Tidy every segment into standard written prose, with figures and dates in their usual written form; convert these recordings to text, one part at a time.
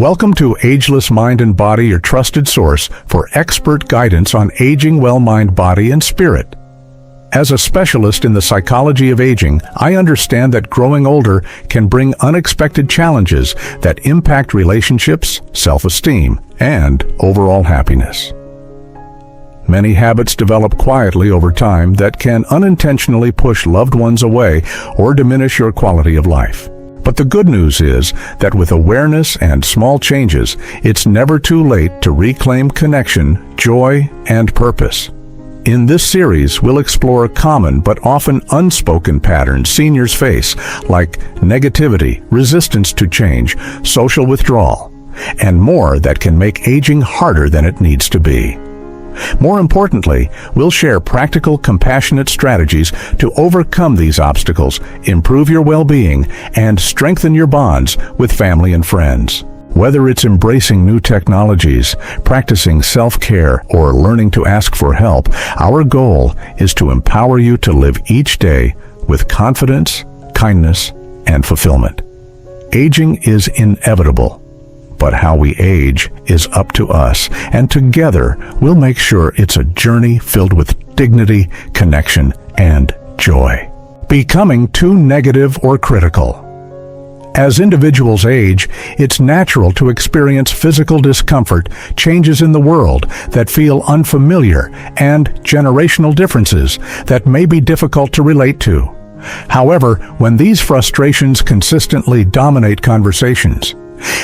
Welcome to Ageless Mind and Body, your trusted source for expert guidance on aging well mind, body, and spirit. As a specialist in the psychology of aging, I understand that growing older can bring unexpected challenges that impact relationships, self-esteem, and overall happiness. Many habits develop quietly over time that can unintentionally push loved ones away or diminish your quality of life. But the good news is that with awareness and small changes, it's never too late to reclaim connection, joy, and purpose. In this series, we'll explore common but often unspoken patterns seniors face, like negativity, resistance to change, social withdrawal, and more that can make aging harder than it needs to be. More importantly, we'll share practical, compassionate strategies to overcome these obstacles, improve your well-being, and strengthen your bonds with family and friends. Whether it's embracing new technologies, practicing self-care, or learning to ask for help, our goal is to empower you to live each day with confidence, kindness, and fulfillment. Aging is inevitable, but how we age is up to us, and together we'll make sure it's a journey filled with dignity, connection, and joy. Becoming too negative or critical. As individuals age, it's natural to experience physical discomfort, changes in the world that feel unfamiliar, and generational differences that may be difficult to relate to. However, when these frustrations consistently dominate conversations,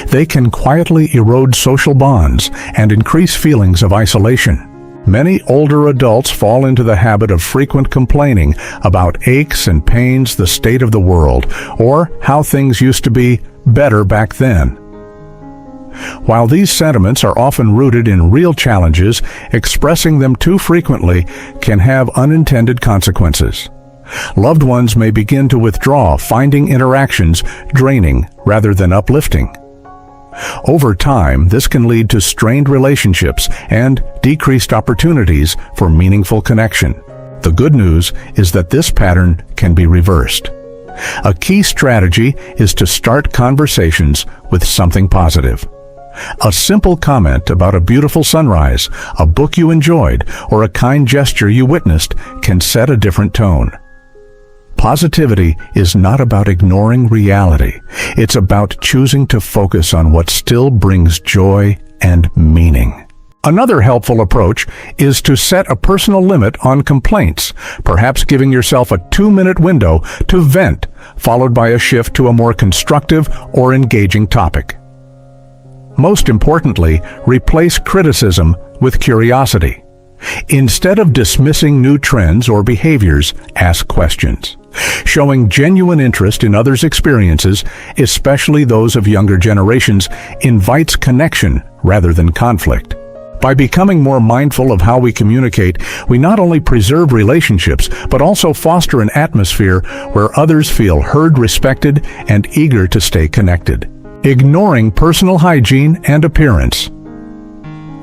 they can quietly erode social bonds and increase feelings of isolation. Many older adults fall into the habit of frequent complaining about aches and pains, the state of the world, or how things used to be better back then. While these sentiments are often rooted in real challenges, expressing them too frequently can have unintended consequences. Loved ones may begin to withdraw, finding interactions draining rather than uplifting. Over time, this can lead to strained relationships and decreased opportunities for meaningful connection. The good news is that this pattern can be reversed. A key strategy is to start conversations with something positive. A simple comment about a beautiful sunrise, a book you enjoyed, or a kind gesture you witnessed can set a different tone. Positivity is not about ignoring reality. It's about choosing to focus on what still brings joy and meaning. Another helpful approach is to set a personal limit on complaints, perhaps giving yourself a 2-minute window to vent, followed by a shift to a more constructive or engaging topic. Most importantly, replace criticism with curiosity. Instead of dismissing new trends or behaviors, ask questions. Showing genuine interest in others' experiences, especially those of younger generations, invites connection rather than conflict. By becoming more mindful of how we communicate, we not only preserve relationships, but also foster an atmosphere where others feel heard, respected, and eager to stay connected. Ignoring personal hygiene and appearance.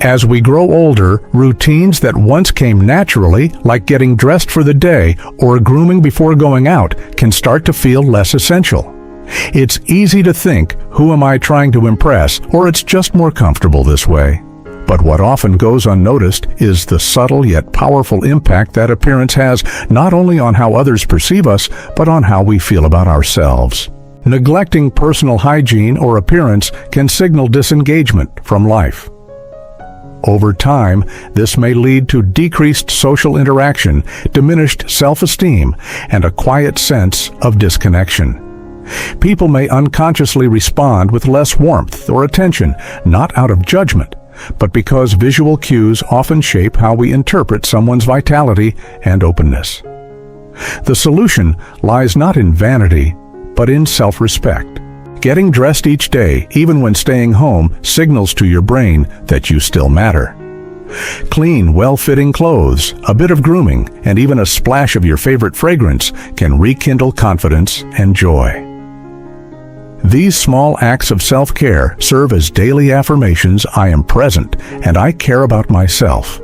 As we grow older, routines that once came naturally, like getting dressed for the day or grooming before going out, can start to feel less essential. It's easy to think, who am I trying to impress, or it's just more comfortable this way. But what often goes unnoticed is the subtle yet powerful impact that appearance has not only on how others perceive us, but on how we feel about ourselves. Neglecting personal hygiene or appearance can signal disengagement from life. Over time, this may lead to decreased social interaction, diminished self-esteem, and a quiet sense of disconnection. People may unconsciously respond with less warmth or attention, not out of judgment, but because visual cues often shape how we interpret someone's vitality and openness. The solution lies not in vanity, but in self-respect. Getting dressed each day, even when staying home, signals to your brain that you still matter. Clean, well-fitting clothes, a bit of grooming, and even a splash of your favorite fragrance can rekindle confidence and joy. These small acts of self-care serve as daily affirmations: I am present and I care about myself.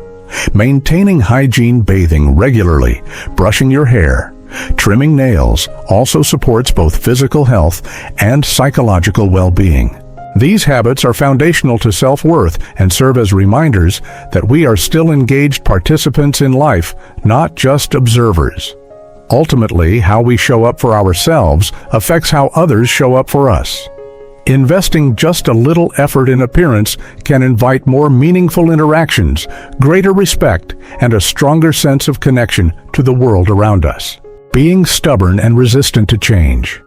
Maintaining hygiene, bathing regularly, brushing your hair, trimming nails also supports both physical health and psychological well-being. These habits are foundational to self-worth and serve as reminders that we are still engaged participants in life, not just observers. Ultimately, how we show up for ourselves affects how others show up for us. Investing just a little effort in appearance can invite more meaningful interactions, greater respect, and a stronger sense of connection to the world around us. Being stubborn and resistant to change.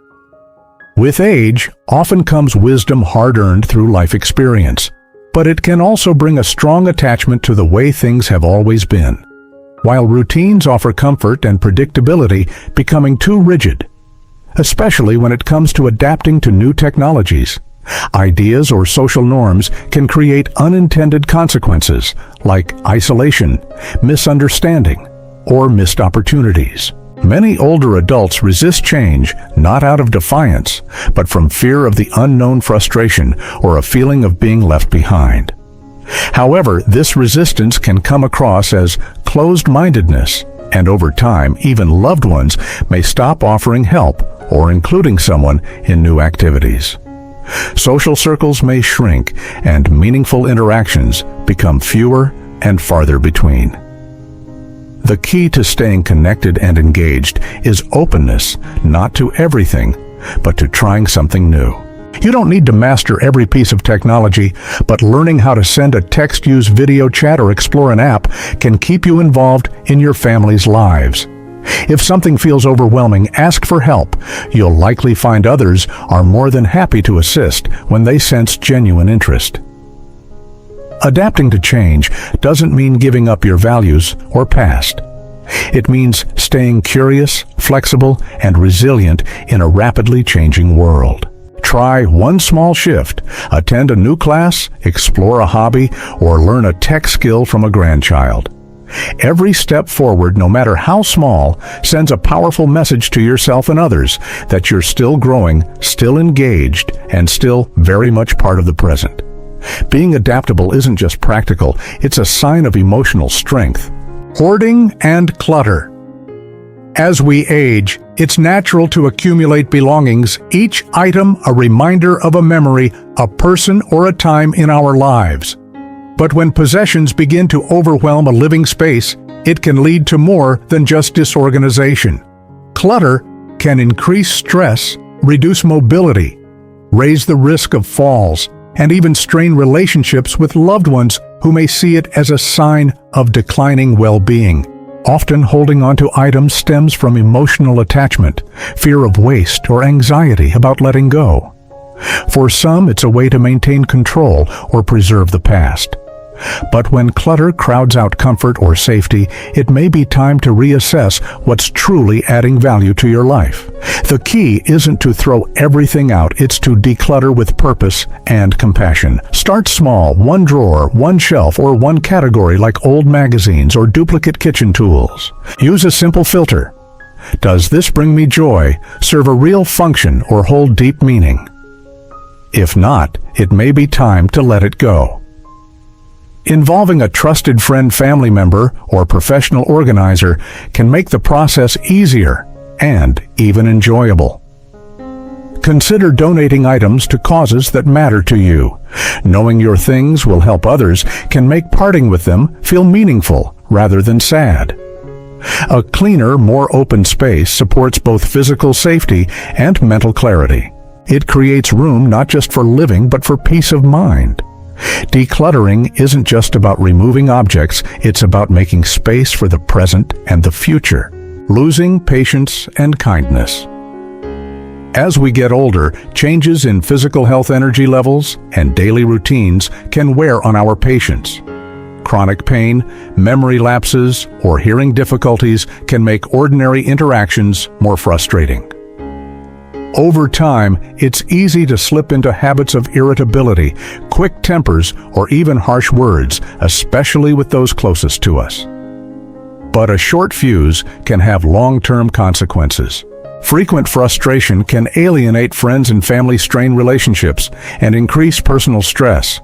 With age, often comes wisdom hard-earned through life experience, but it can also bring a strong attachment to the way things have always been. While routines offer comfort and predictability, becoming too rigid, especially when it comes to adapting to new technologies. Ideas or social norms can create unintended consequences like isolation, misunderstanding, or missed opportunities. Many older adults resist change not out of defiance, but from fear of the unknown frustration or a feeling of being left behind. However, this resistance can come across as closed-mindedness, and over time, even loved ones may stop offering help or including someone in new activities. Social circles may shrink, and meaningful interactions become fewer and farther between. The key to staying connected and engaged is openness, not to everything, but to trying something new. You don't need to master every piece of technology, but learning how to send a text, use video chat, or explore an app can keep you involved in your family's lives. If something feels overwhelming, ask for help. You'll likely find others are more than happy to assist when they sense genuine interest. Adapting to change doesn't mean giving up your values or past. It means staying curious, flexible, and resilient in a rapidly changing world. Try one small shift, attend a new class, explore a hobby, or learn a tech skill from a grandchild. Every step forward, no matter how small, sends a powerful message to yourself and others that you're still growing, still engaged, and still very much part of the present. Being adaptable isn't just practical, it's a sign of emotional strength. Hoarding and clutter. As we age, it's natural to accumulate belongings, each item a reminder of a memory, a person, or a time in our lives. But when possessions begin to overwhelm a living space, it can lead to more than just disorganization. Clutter can increase stress, reduce mobility, raise the risk of falls, and even strain relationships with loved ones who may see it as a sign of declining well-being. Often holding onto items stems from emotional attachment, fear of waste, or anxiety about letting go. For some, it's a way to maintain control or preserve the past. But when clutter crowds out comfort or safety, it may be time to reassess what's truly adding value to your life. The key isn't to throw everything out, it's to declutter with purpose and compassion. Start small, one drawer, one shelf, or one category like old magazines or duplicate kitchen tools. Use a simple filter. Does this bring me joy, serve a real function, or hold deep meaning? If not, it may be time to let it go. Involving a trusted friend, family member, or professional organizer can make the process easier and even enjoyable. Consider donating items to causes that matter to you. Knowing your things will help others can make parting with them feel meaningful rather than sad. A cleaner, more open space supports both physical safety and mental clarity. It creates room not just for living but for peace of mind. Decluttering isn't just about removing objects, it's about making space for the present and the future, losing patience and kindness. As we get older, changes in physical health, energy levels, and daily routines can wear on our patience. Chronic pain, memory lapses, or hearing difficulties can make ordinary interactions more frustrating. Over time, it's easy to slip into habits of irritability, quick tempers, or even harsh words, especially with those closest to us. But a short fuse can have long-term consequences. Frequent frustration can alienate friends and family, strain relationships, and increase personal stress.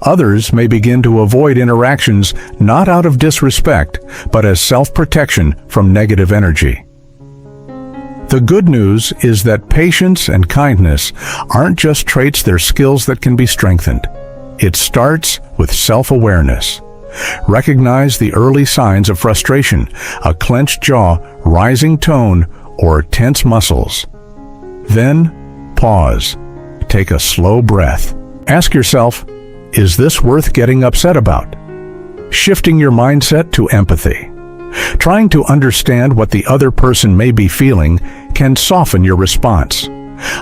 Others may begin to avoid interactions not out of disrespect, but as self-protection from negative energy. The good news is that patience and kindness aren't just traits, they're skills that can be strengthened. It starts with self-awareness. Recognize the early signs of frustration, a clenched jaw, rising tone, or tense muscles. Then, pause. Take a slow breath. Ask yourself, is this worth getting upset about? Shifting your mindset to empathy. Trying to understand what the other person may be feeling can soften your response.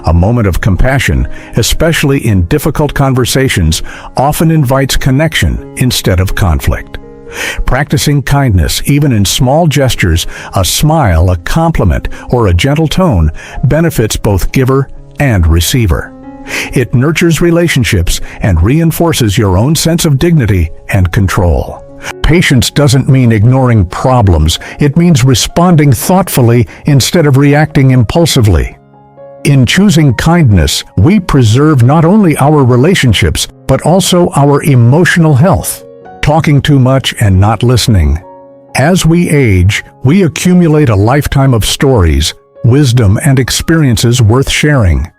A moment of compassion, especially in difficult conversations, often invites connection instead of conflict. Practicing kindness, even in small gestures, a smile, a compliment, or a gentle tone, benefits both giver and receiver. It nurtures relationships and reinforces your own sense of dignity and control. Patience doesn't mean ignoring problems. It means responding thoughtfully instead of reacting impulsively. In choosing kindness, we preserve not only our relationships, but also our emotional health. Talking too much and not listening. As we age, we accumulate a lifetime of stories, wisdom, and experiences worth sharing.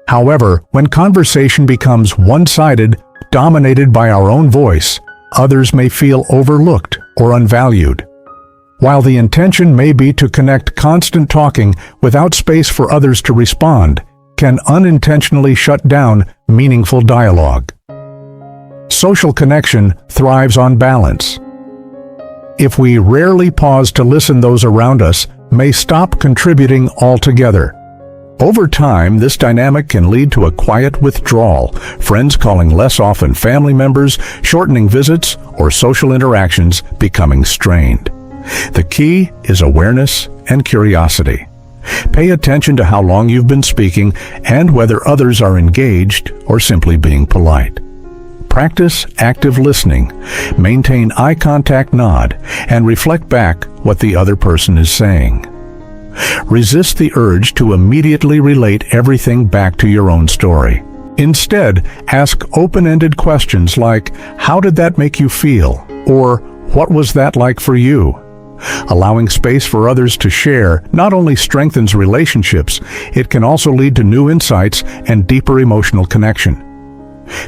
However, when conversation becomes one-sided, dominated by our own voice, others may feel overlooked or unvalued. While the intention may be to connect, constant talking without space for others to respond can unintentionally shut down meaningful dialogue. Social connection thrives on balance. If we rarely pause to listen, those around us may stop contributing altogether. Over time, this dynamic can lead to a quiet withdrawal, friends calling less often, family members shortening visits, or social interactions becoming strained. The key is awareness and curiosity. Pay attention to how long you've been speaking and whether others are engaged or simply being polite. Practice active listening. Maintain eye contact, nod, and reflect back what the other person is saying. Resist the urge to immediately relate everything back to your own story. Instead, ask open-ended questions like, how did that make you feel? Or, what was that like for you? Allowing space for others to share not only strengthens relationships, it can also lead to new insights and deeper emotional connection.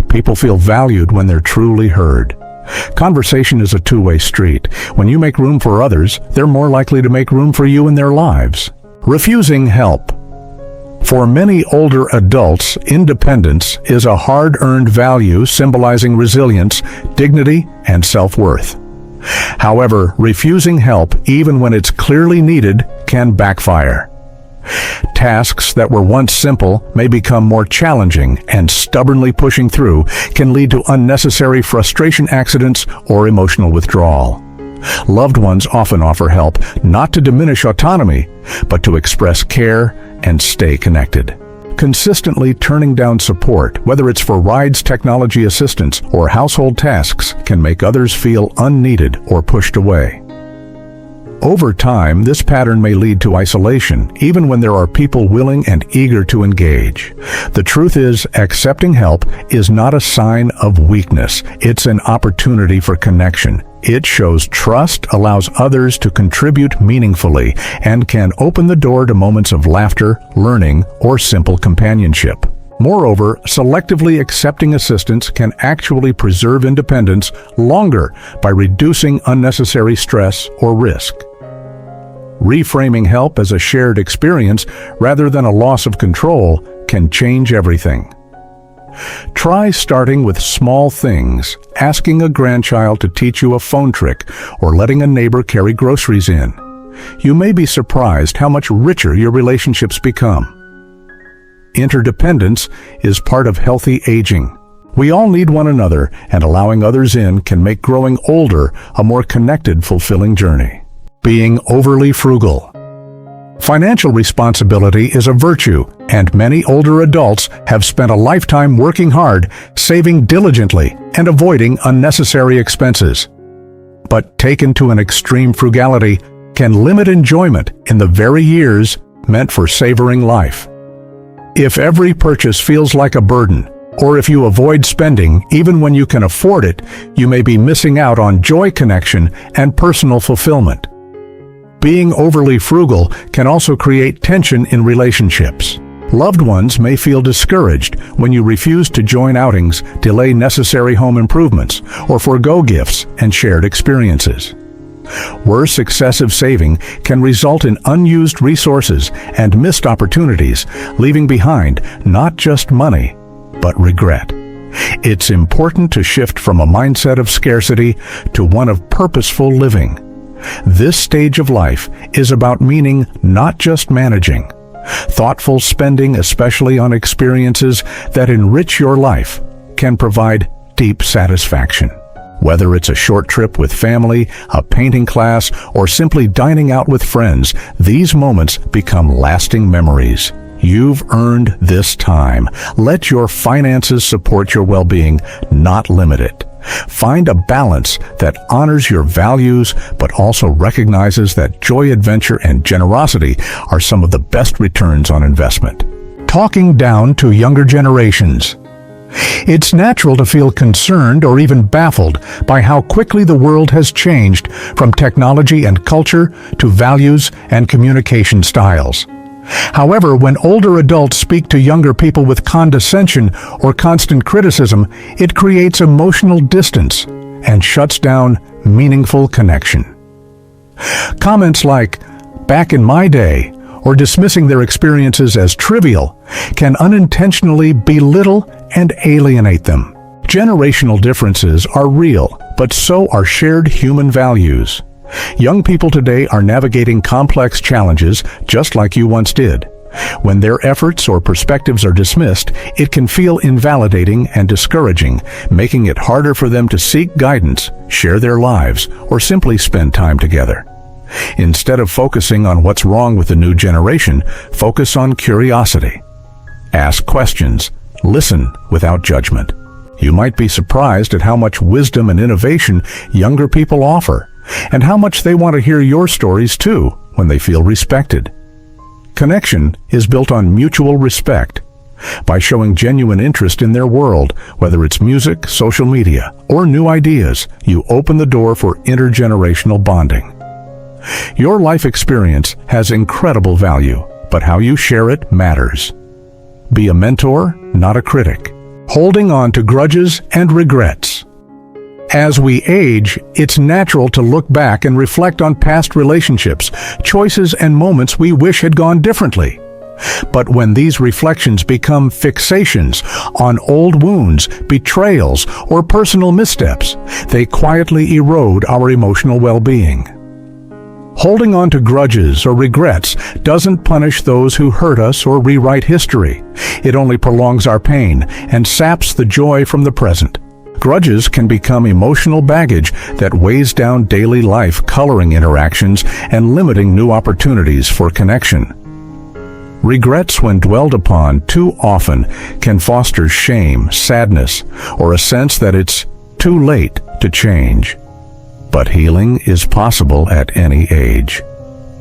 People feel valued when they're truly heard. Conversation is a two-way street. When you make room for others, they're more likely to make room for you in their lives. Refusing help. For many older adults, independence is a hard-earned value symbolizing resilience, dignity, and self-worth. However, refusing help, even when it's clearly needed, can backfire. Tasks that were once simple may become more challenging, and stubbornly pushing through can lead to unnecessary frustration, accidents, or emotional withdrawal. Loved ones often offer help, not to diminish autonomy, but to express care and stay connected. Consistently turning down support, whether it's for rides, technology assistance, or household tasks, can make others feel unneeded or pushed away. Over time, this pattern may lead to isolation, even when there are people willing and eager to engage. The truth is, accepting help is not a sign of weakness. It's an opportunity for connection. It shows trust, allows others to contribute meaningfully, and can open the door to moments of laughter, learning, or simple companionship. Moreover, selectively accepting assistance can actually preserve independence longer by reducing unnecessary stress or risk. Reframing help as a shared experience rather than a loss of control can change everything. Try starting with small things, asking a grandchild to teach you a phone trick, or letting a neighbor carry groceries in. You may be surprised how much richer your relationships become. Interdependence is part of healthy aging. We all need one another, and allowing others in can make growing older a more connected, fulfilling journey. Being overly frugal. Financial responsibility is a virtue, and many older adults have spent a lifetime working hard, saving diligently, and avoiding unnecessary expenses. But taken to an extreme, frugality can limit enjoyment in the very years meant for savoring life. If every purchase feels like a burden, or if you avoid spending even when you can afford it, you may be missing out on joy, connection, and personal fulfillment. Being overly frugal can also create tension in relationships. Loved ones may feel discouraged when you refuse to join outings, delay necessary home improvements, or forego gifts and shared experiences. Worse, excessive saving can result in unused resources and missed opportunities, leaving behind not just money, but regret. It's important to shift from a mindset of scarcity to one of purposeful living. This stage of life is about meaning, not just managing. Thoughtful spending, especially on experiences that enrich your life, can provide deep satisfaction. Whether it's a short trip with family, a painting class, or simply dining out with friends, these moments become lasting memories. You've earned this time. Let your finances support your well-being, not limit it. Find a balance that honors your values, but also recognizes that joy, adventure, and generosity are some of the best returns on investment. Talking down to younger generations. It's natural to feel concerned or even baffled by how quickly the world has changed from technology and culture to values and communication styles. However, when older adults speak to younger people with condescension or constant criticism, it creates emotional distance and shuts down meaningful connection. Comments like, "back in my day," or dismissing their experiences as trivial can unintentionally belittle and alienate them. Generational differences are real, but so are shared human values. Young people today are navigating complex challenges just like you once did. When their efforts or perspectives are dismissed, it can feel invalidating and discouraging, making it harder for them to seek guidance, share their lives, or simply spend time together. Instead of focusing on what's wrong with the new generation, focus on curiosity. Ask questions. Listen without judgment. You might be surprised at how much wisdom and innovation younger people offer, and how much they want to hear your stories too when they feel respected. Connection is built on mutual respect. By showing genuine interest in their world, whether it's music, social media, or new ideas, you open the door for intergenerational bonding. Your life experience has incredible value, but how you share it matters. Be a mentor, not a critic. Holding on to grudges and regrets. As we age, it's natural to look back and reflect on past relationships, choices, and moments we wish had gone differently. But when these reflections become fixations on old wounds, betrayals, or personal missteps, they quietly erode our emotional well-being. Holding on to grudges or regrets doesn't punish those who hurt us or rewrite history. It only prolongs our pain and saps the joy from the present. Grudges can become emotional baggage that weighs down daily life, coloring interactions and limiting new opportunities for connection. Regrets, when dwelled upon too often, can foster shame, sadness, or a sense that it's too late to change. But healing is possible at any age.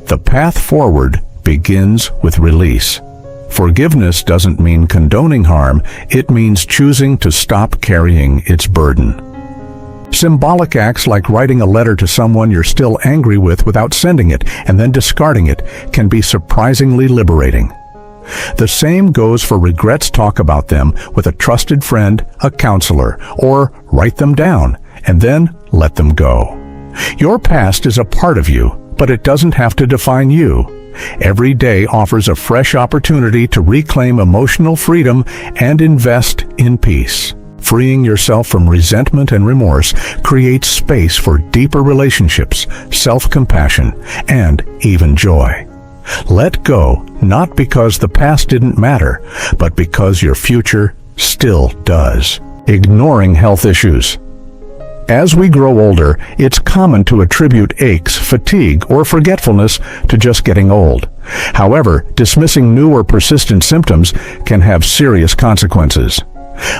The path forward begins with release. Forgiveness doesn't mean condoning harm, it means choosing to stop carrying its burden. Symbolic acts like writing a letter to someone you're still angry with without sending it and then discarding it can be surprisingly liberating. The same goes for regrets. Talk about them with a trusted friend, a counselor, or write them down and then let them go. Your past is a part of you, but it doesn't have to define you. Every day offers a fresh opportunity to reclaim emotional freedom and invest in peace. Freeing yourself from resentment and remorse creates space for deeper relationships, self-compassion, and even joy. Let go, not because the past didn't matter, but because your future still does. Ignoring health issues. As we grow older, it's common to attribute aches, fatigue, or forgetfulness to just getting old. However, dismissing new or persistent symptoms can have serious consequences.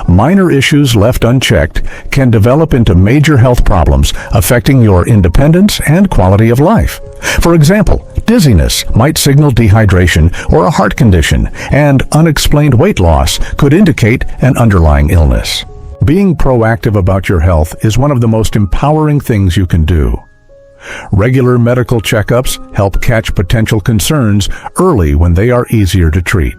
Minor issues left unchecked can develop into major health problems, affecting your independence and quality of life. For example, dizziness might signal dehydration or a heart condition, and unexplained weight loss could indicate an underlying illness. Being proactive about your health is one of the most empowering things you can do. Regular medical checkups help catch potential concerns early when they are easier to treat.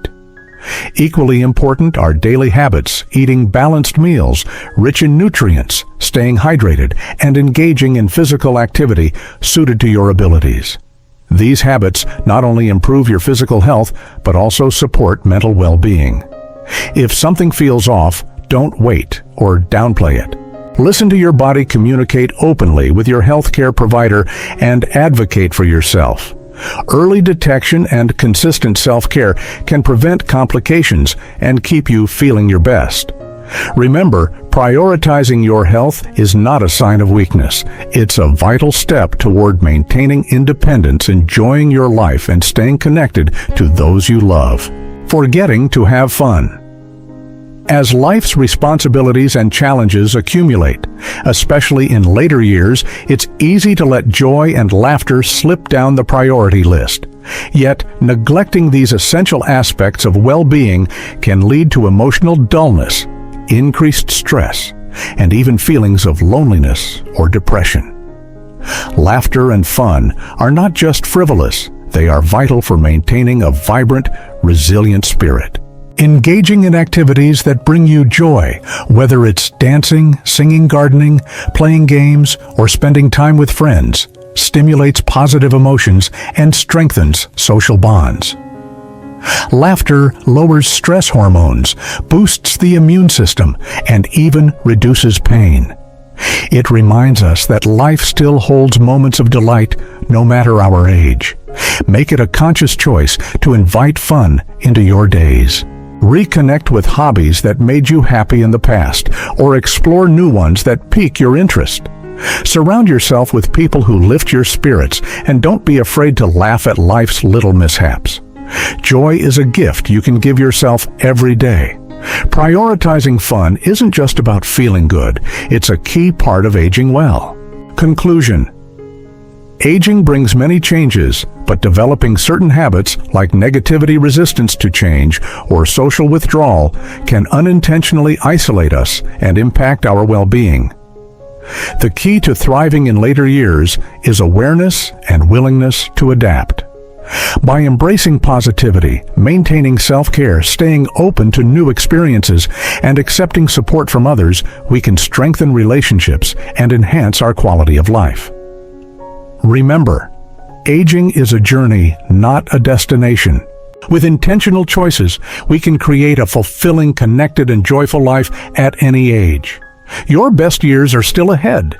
Equally important are daily habits, eating balanced meals, rich in nutrients, staying hydrated, and engaging in physical activity suited to your abilities. These habits not only improve your physical health, but also support mental well-being. If something feels off, don't wait or downplay it. Listen to your body communicate openly with your healthcare provider and advocate for yourself. Early detection and consistent self-care can prevent complications and keep you feeling your best. Remember, prioritizing your health is not a sign of weakness. It's a vital step toward maintaining independence, enjoying your life, and staying connected to those you love. Forgetting to have fun. As life's responsibilities and challenges accumulate, especially in later years, it's easy to let joy and laughter slip down the priority list. Yet, neglecting these essential aspects of well-being can lead to emotional dullness, increased stress, and even feelings of loneliness or depression. Laughter and fun are not just frivolous, they are vital for maintaining a vibrant, resilient spirit. Engaging in activities that bring you joy, whether it's dancing, singing, gardening, playing games, or spending time with friends, stimulates positive emotions and strengthens social bonds. Laughter lowers stress hormones, boosts the immune system, and even reduces pain. It reminds us that life still holds moments of delight no matter our age. Make it a conscious choice to invite fun into your days. Reconnect with hobbies that made you happy in the past, or explore new ones that pique your interest. Surround yourself with people who lift your spirits, and don't be afraid to laugh at life's little mishaps. Joy is a gift you can give yourself every day. Prioritizing fun isn't just about feeling good, it's a key part of aging well. Conclusion. Aging brings many changes, but developing certain habits like negativity resistance to change or social withdrawal can unintentionally isolate us and impact our well-being. The key to thriving in later years is awareness and willingness to adapt. By embracing positivity, maintaining self-care, staying open to new experiences, and accepting support from others, we can strengthen relationships and enhance our quality of life. Remember, aging is a journey, not a destination. With intentional choices, we can create a fulfilling, connected, and joyful life at any age. Your best years are still ahead.